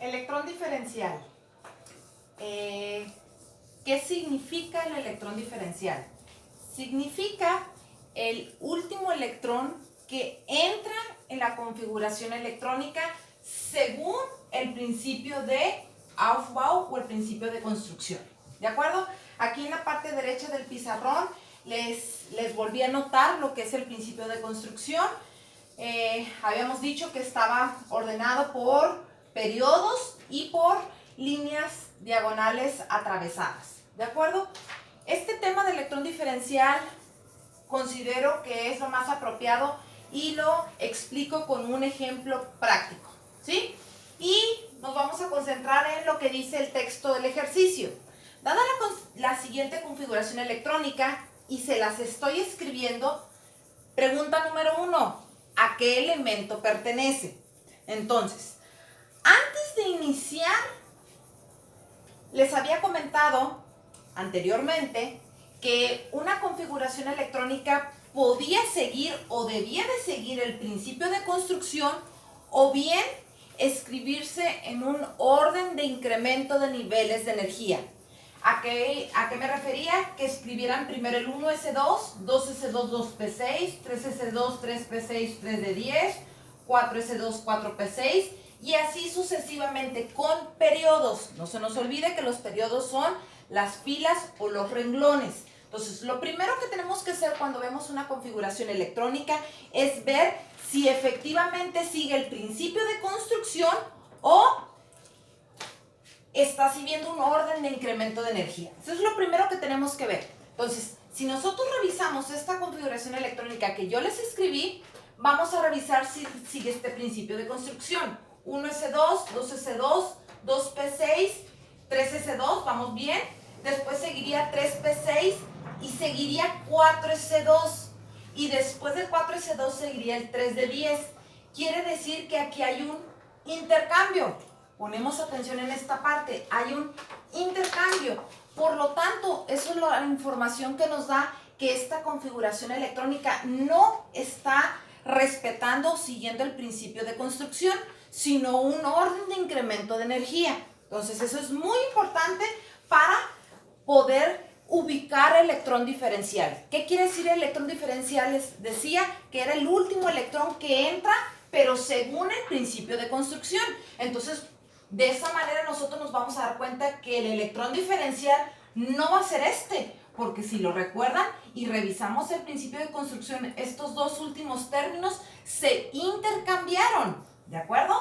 Electrón diferencial. ¿Qué significa el electrón diferencial? Significa el último electrón que entra en la configuración electrónica según el principio de Aufbau o el principio de construcción. ¿De acuerdo? Aquí en la parte derecha del pizarrón les volví a anotar lo que es el principio de construcción. Habíamos dicho que estaba ordenado por periodos y por líneas diagonales atravesadas. ¿De acuerdo? Este tema de electrón diferencial considero que es lo más apropiado y lo explico con un ejemplo práctico, ¿sí? Y nos vamos a concentrar en lo que dice el texto del ejercicio. Dada la siguiente configuración electrónica, y se las estoy escribiendo, pregunta número 1, ¿a qué elemento pertenece? Entonces, antes de iniciar, les había comentado anteriormente que una configuración electrónica podía seguir o debía de seguir el principio de construcción o bien escribirse en un orden de incremento de niveles de energía. ¿A qué me refería? Que escribieran primero el 1S2, 2S2, 2P6, 3S2, 3P6, 3D10, 4S2, 4P6 y así sucesivamente con periodos. No se nos olvide que los periodos son las filas o los renglones. Entonces, lo primero que tenemos que hacer cuando vemos una configuración electrónica es ver si efectivamente sigue el principio de construcción o está siguiendo un orden de incremento de energía. Eso es lo primero que tenemos que ver. Entonces, si nosotros revisamos esta configuración electrónica que yo les escribí, vamos a revisar si sigue este principio de construcción. 1S2, 2S2, 2P6, 3S2, vamos bien. Después seguiría 3P6 y seguiría 4S2. Y después del 4S2 seguiría el 3D10. Quiere decir que aquí hay un intercambio. Ponemos atención en esta parte, hay un intercambio. Por lo tanto, eso es la información que nos da que esta configuración electrónica no está respetando o siguiendo el principio de construcción, sino un orden de incremento de energía. Entonces, eso es muy importante para poder ubicar el electrón diferencial. ¿Qué quiere decir el electrón diferencial? Les decía que era el último electrón que entra, pero según el principio de construcción. Entonces, de esa manera nosotros nos vamos a dar cuenta que el electrón diferencial no va a ser este, porque si lo recuerdan y revisamos el principio de construcción, estos dos últimos términos se intercambiaron, ¿de acuerdo?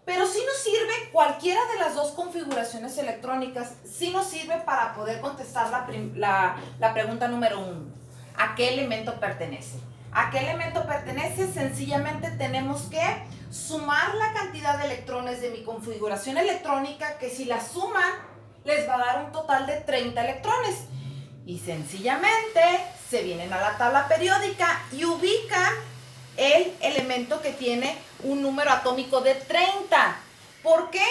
Pero sí nos sirve cualquiera de las dos configuraciones electrónicas, sí nos sirve para poder contestar la pregunta número 1. ¿A qué elemento pertenece? ¿A qué elemento pertenece? Sencillamente tenemos que sumar la cantidad de electrones de mi configuración electrónica, que si la suman les va a dar un total de 30 electrones. Y sencillamente se vienen a la tabla periódica y ubican el elemento que tiene un número atómico de 30. ¿Por qué?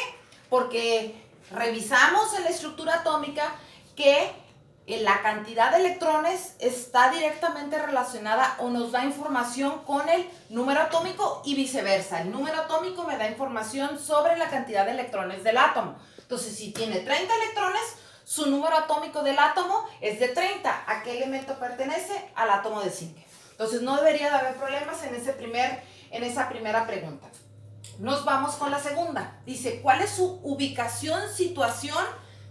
Porque revisamos en la estructura atómica que la cantidad de electrones está directamente relacionada o nos da información con el número atómico y viceversa. El número atómico me da información sobre la cantidad de electrones del átomo. Entonces, si tiene 30 electrones, su número atómico del átomo es de 30. ¿A qué elemento pertenece? Al átomo de zinc. Entonces, no debería de haber problemas en esa primera pregunta. Nos vamos con la segunda. Dice, ¿cuál es su ubicación, situación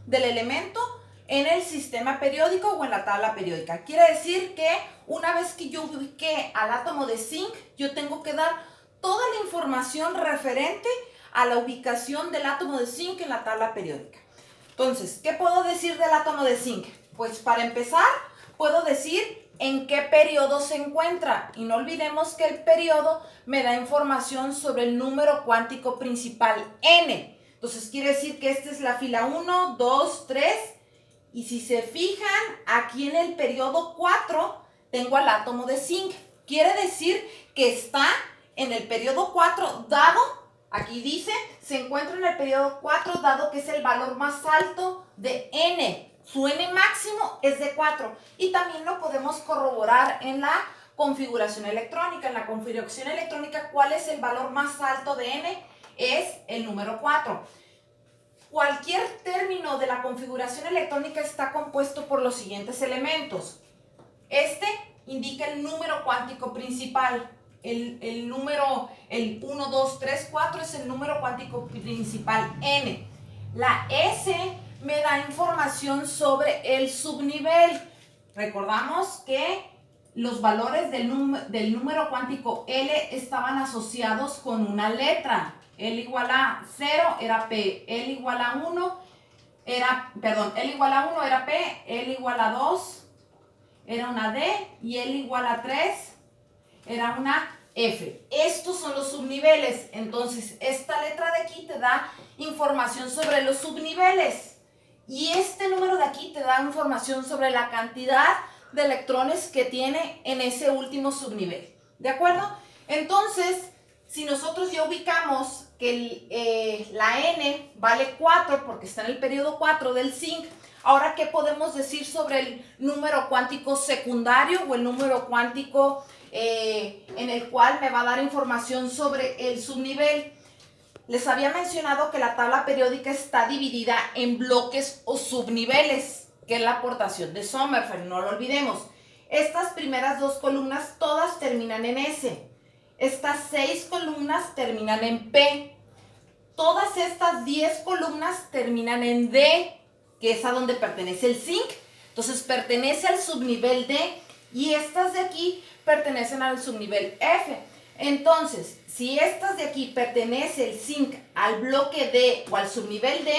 del elemento en el sistema periódico o en la tabla periódica? Quiere decir que una vez que yo ubiqué al átomo de zinc, yo tengo que dar toda la información referente a la ubicación del átomo de zinc en la tabla periódica. Entonces, ¿qué puedo decir del átomo de zinc? Pues para empezar, puedo decir en qué periodo se encuentra. Y no olvidemos que el periodo me da información sobre el número cuántico principal, n. Entonces, quiere decir que esta es la fila 1, 2, 3. Y si se fijan, aquí en el periodo 4 tengo al átomo de zinc. Quiere decir que está en el periodo 4 dado, aquí dice, se encuentra en el periodo 4 dado que es el valor más alto de n. Su n máximo es de 4. Y también lo podemos corroborar en la configuración electrónica. En la configuración electrónica, ¿cuál es el valor más alto de n? Es el número 4. Cualquier término de la configuración electrónica está compuesto por los siguientes elementos. Este indica el número cuántico principal. El número, el 1, 2, 3, 4 es el número cuántico principal n. La S me da información sobre el subnivel. Recordamos que los valores del número cuántico L estaban asociados con una letra. L igual a 0 era P, L igual a 1 era, L igual a 1 era P, L igual a 2 era una D y L igual a 3 era una F. Estos son los subniveles. Entonces, esta letra de aquí te da información sobre los subniveles. Y este número de aquí te da información sobre la cantidad de electrones que tiene en ese último subnivel. ¿De acuerdo? Entonces, si nosotros ya ubicamos que la N vale 4 porque está en el periodo 4 del zinc, ahora, ¿qué podemos decir sobre el número cuántico secundario o el número cuántico en el cual me va a dar información sobre el subnivel? Les había mencionado que la tabla periódica está dividida en bloques o subniveles, que es la aportación de Sommerfeld, no lo olvidemos. Estas primeras dos columnas todas terminan en S. Estas 6 columnas terminan en P. Todas estas 10 columnas terminan en D, que es a donde pertenece el zinc. Entonces pertenece al subnivel D y estas de aquí pertenecen al subnivel F. Entonces, si estas de aquí pertenece el zinc al bloque D o al subnivel D,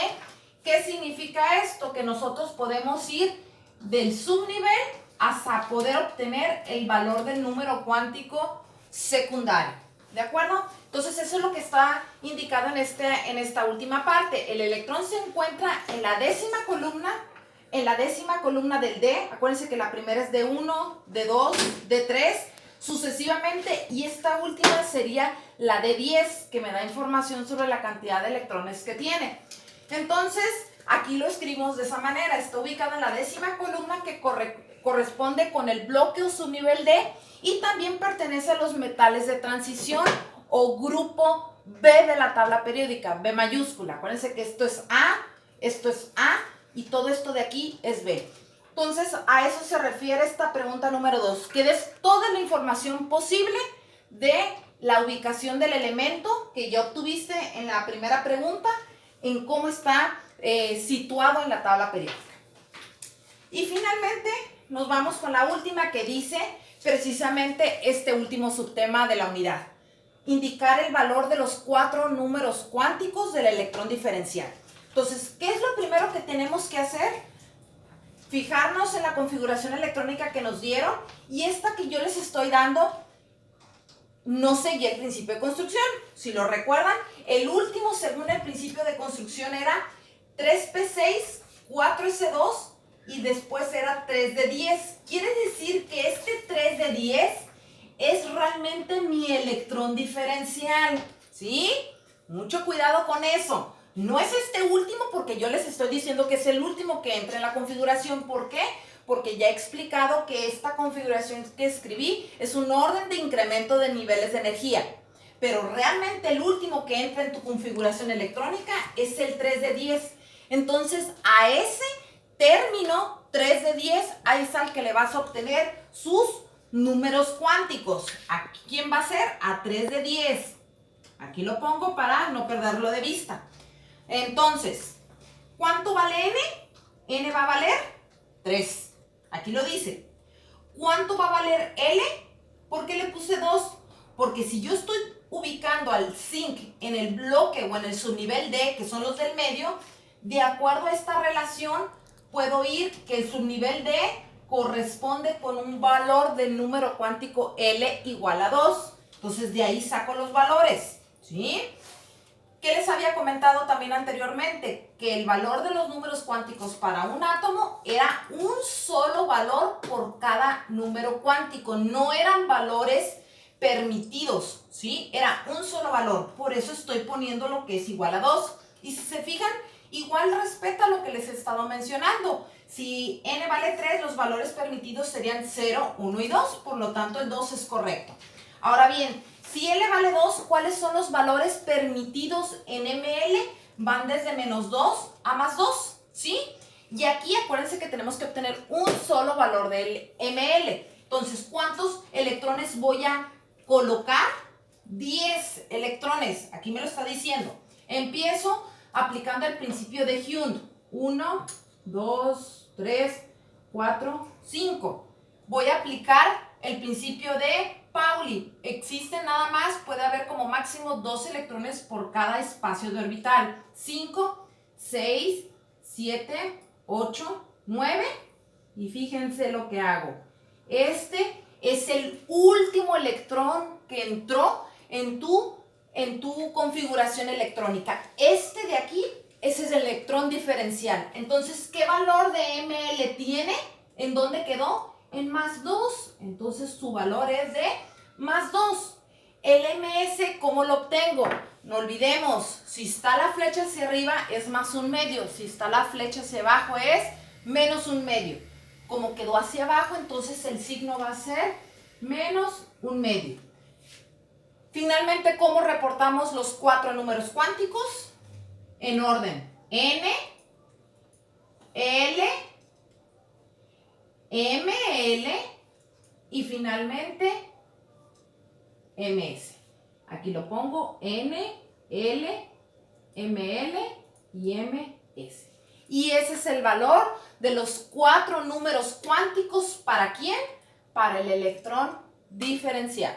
¿qué significa esto? Que nosotros podemos ir del subnivel hasta poder obtener el valor del número cuántico secundario. ¿De acuerdo? Entonces eso es lo que está indicado en esta última parte. El electrón se encuentra en la décima columna del D. Acuérdense que la primera es D1, D2, D3, sucesivamente. Y esta última sería la D10, que me da información sobre la cantidad de electrones que tiene. Entonces, aquí lo escribimos de esa manera. Está ubicado en la décima columna que corresponde con el bloque o subnivel D y también pertenece a los metales de transición o grupo B de la tabla periódica, B mayúscula. Acuérdense que esto es A y todo esto de aquí es B. Entonces, a eso se refiere esta pregunta número 2, que des toda la información posible de la ubicación del elemento que ya obtuviste en la primera pregunta, en cómo está situado en la tabla periódica. Y finalmente nos vamos con la última, que dice precisamente este último subtema de la unidad: indicar el valor de los 4 números cuánticos del electrón diferencial. Entonces, ¿qué es lo primero que tenemos que hacer? Fijarnos en la configuración electrónica que nos dieron, y esta que yo les estoy dando no seguía el principio de construcción. Si lo recuerdan, el último según el principio de construcción era 3p6, 4s2 y después era 3d10. Quiere decir que este 3d10 es realmente mi electrón diferencial, ¿sí? Mucho cuidado con eso. No es este último porque yo les estoy diciendo que es el último que entra en la configuración. ¿Por qué? Porque ya he explicado que esta configuración que escribí es un orden de incremento de niveles de energía. Pero realmente el último que entra en tu configuración electrónica es el 3d10. Entonces, a ese término 3d10, ahí es al que le vas a obtener sus números cuánticos. ¿A quién va a ser? A 3d10. Aquí lo pongo para no perderlo de vista. Entonces, ¿cuánto vale n? N va a valer 3. Aquí lo dice. ¿Cuánto va a valer L? ¿Por qué le puse 2? Porque si yo estoy ubicando al zinc en el bloque o en el subnivel D, que son los del medio, de acuerdo a esta relación, puedo ir que el subnivel D corresponde con un valor del número cuántico L igual a 2. Entonces, de ahí saco los valores, ¿sí? ¿Qué les había comentado también anteriormente? Que el valor de los números cuánticos para un átomo era un solo valor por cada número cuántico. No eran valores permitidos, ¿sí? Era un solo valor. Por eso estoy poniendo lo que es igual a 2. Y si se fijan, igual respeta lo que les he estado mencionando. Si n vale 3, los valores permitidos serían 0, 1 y 2. Por lo tanto, el 2 es correcto. Ahora bien, si L vale 2, ¿cuáles son los valores permitidos en ML van desde -2 a +2, ¿sí? Y aquí acuérdense que tenemos que obtener un solo valor del ml. Entonces, ¿cuántos electrones voy a colocar? 10 electrones, aquí me lo está diciendo. Empiezo aplicando el principio de Hund. 1, 2, 3, 4, 5. Voy a aplicar el principio de Pauli. Existe nada más, puede haber como máximo 2 electrones por cada espacio de orbital. 5, 6, 7, 8, 9. Y fíjense lo que hago. Este es el último electrón que entró en tu configuración electrónica. Este de aquí, ese es el electrón diferencial. Entonces, ¿qué valor de ml tiene? ¿En dónde quedó? En +2. Entonces, su valor es de +2. El ms, ¿cómo lo obtengo? No olvidemos, si está la flecha hacia arriba es +1/2. Si está la flecha hacia abajo es -1/2. Como quedó hacia abajo, entonces el signo va a ser -1/2. Finalmente, ¿cómo reportamos los 4 números cuánticos? En orden: N, L, ML y finalmente MS. Aquí lo pongo: N, L, ML y MS. Y ese es el valor de los 4 números cuánticos. ¿Para quién? Para el electrón diferencial.